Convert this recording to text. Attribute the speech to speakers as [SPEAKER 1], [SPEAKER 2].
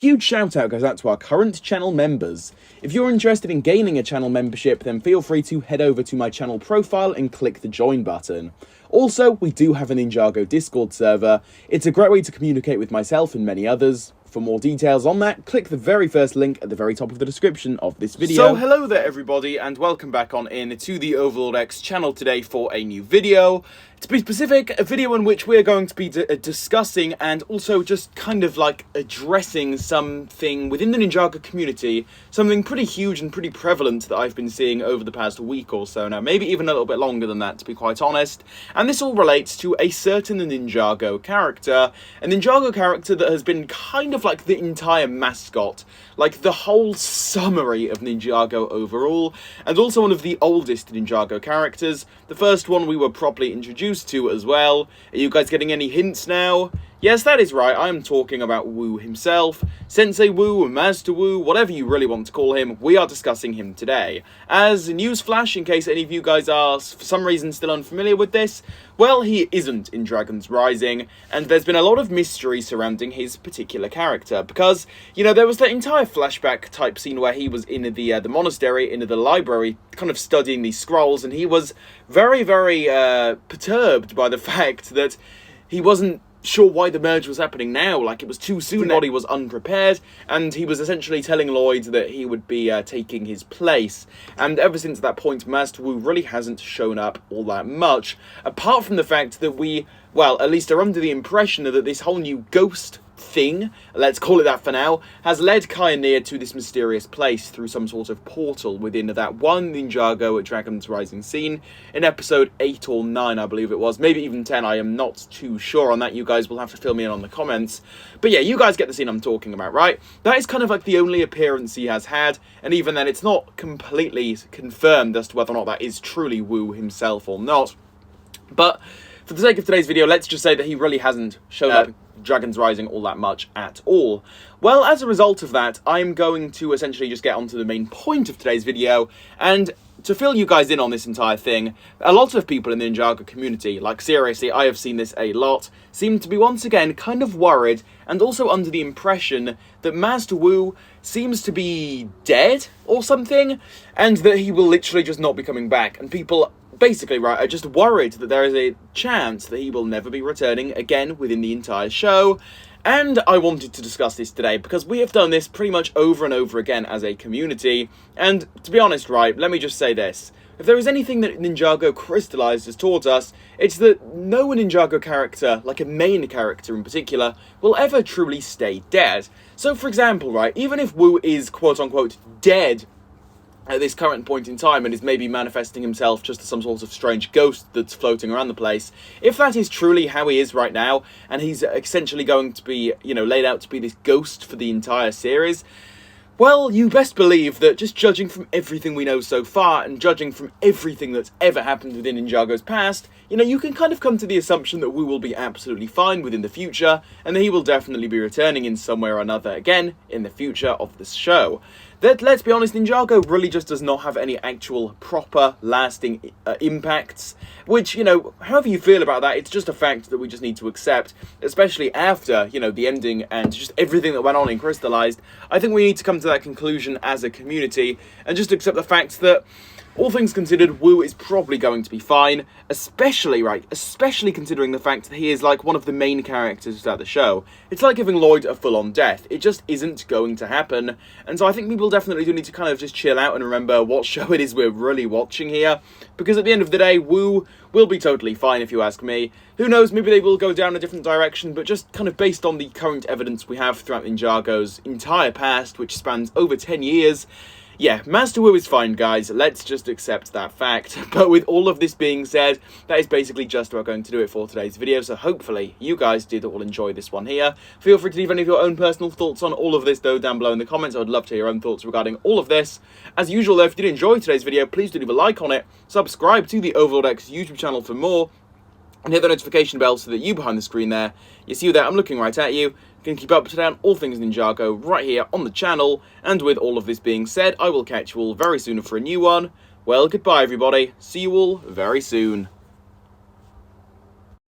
[SPEAKER 1] Huge shout out goes out to our current channel members. If you're interested in gaining a channel membership, then feel free to head over to my channel profile and click the join button. Also, we do have a Ninjago Discord server. It's a great way to communicate with myself and many others. For more details on that, click the very first link at the very top of the description of this video. So hello there everybody, and welcome back on in to the Overlord X channel today for a new video. To be specific, a video in which we're going to be discussing and also just kind of like addressing something within the Ninjago community, something pretty huge and pretty prevalent that I've been seeing over the past week or so now, maybe even a little bit longer than that to be quite honest. And this all relates to a certain Ninjago character, a Ninjago character that has been kind of like the entire mascot, like the whole summary of Ninjago overall, and also one of the oldest Ninjago characters, the first one we were properly introduced to as well. Are you guys getting any hints now? Yes, that is right, I am talking about Wu himself. Sensei Wu, Master Wu, whatever you really want to call him, we are discussing him today. As a newsflash, in case any of you guys are for some reason still unfamiliar with this, well, he isn't in Dragon's Rising, and there's been a lot of mystery surrounding his particular character, because, you know, there was that entire flashback type scene where he was in the monastery, in the library, kind of studying these scrolls, and he was very, very perturbed by the fact that he wasn't sure why the merge was happening now, like it was too soon, the body was unprepared, and he was essentially telling Lloyd that he would be taking his place. And ever since that point, Master Wu really hasn't shown up all that much, apart from the fact that we, well, at least are under the impression that this whole new ghost thing, let's call it that for now, has led Kaineer to this mysterious place through some sort of portal within that one Ninjago at Dragon's Rising scene in episode 8 or 9, I believe it was, maybe even 10, I am not too sure on that, you guys will have to fill me in on the comments, but yeah, you guys get the scene I'm talking about, right? That is kind of like the only appearance he has had, and even then it's not completely confirmed as to whether or not that is truly Wu himself or not, but for the sake of today's video, let's just say that he really hasn't shown up Dragon's Rising all that much at all. Well, as a result of that, I'm going to essentially just get onto the main point of today's video, and to fill you guys in on this entire thing, a lot of people in the Ninjago community, like seriously, I have seen this a lot, seem to be once again kind of worried and also under the impression that Master Wu seems to be dead or something, and that he will literally just not be coming back, and people basically, right, are just worried that there is a chance that he will never be returning again within the entire show. And I wanted to discuss this today because we have done this pretty much over and over again as a community. And to be honest, right, let me just say this. If there is anything that Ninjago Crystalized has taught us, it's that no Ninjago character, like a main character in particular, will ever truly stay dead. So for example, right, even if Wu is quote-unquote dead at this current point in time and is maybe manifesting himself just as some sort of strange ghost that's floating around the place, if that is truly how he is right now, and he's essentially going to be, you know, laid out to be this ghost for the entire series, well, you best believe that just judging from everything we know so far, and judging from everything that's ever happened within Ninjago's past, you know, you can kind of come to the assumption that Wu will be absolutely fine within the future, and that he will definitely be returning in some way or another again in the future of this show. That, let's be honest, Ninjago really just does not have any actual proper lasting impacts, which, you know, however you feel about that, it's just a fact that we just need to accept, especially after, you know, the ending and just everything that went on in Crystalized. I think we need to come to that conclusion as a community and just accept the fact that, all things considered, Wu is probably going to be fine, especially considering the fact that he is like one of the main characters throughout the show. It's like giving Lloyd a full-on death. It just isn't going to happen. And so I think people definitely do need to kind of just chill out and remember what show it is we're really watching here. Because at the end of the day, Wu will be totally fine if you ask me. Who knows, maybe they will go down a different direction, but just kind of based on the current evidence we have throughout Ninjago's entire past, which spans over 10 years, yeah, Master Wu is fine, guys. Let's just accept that fact. But with all of this being said, that is basically just about going to do it for today's video. So hopefully you guys did all enjoy this one here. Feel free to leave any of your own personal thoughts on all of this, though, down below in the comments. I would love to hear your own thoughts regarding all of this. As usual, though, if you did enjoy today's video, please do leave a like on it. Subscribe to the Overlord X YouTube channel for more. And hit the notification bell so that you behind the screen there, you see that I'm looking right at you. You can keep up to date on all things Ninjago right here on the channel. And with all of this being said, I will catch you all very soon for a new one. Well, goodbye everybody. See you all very soon.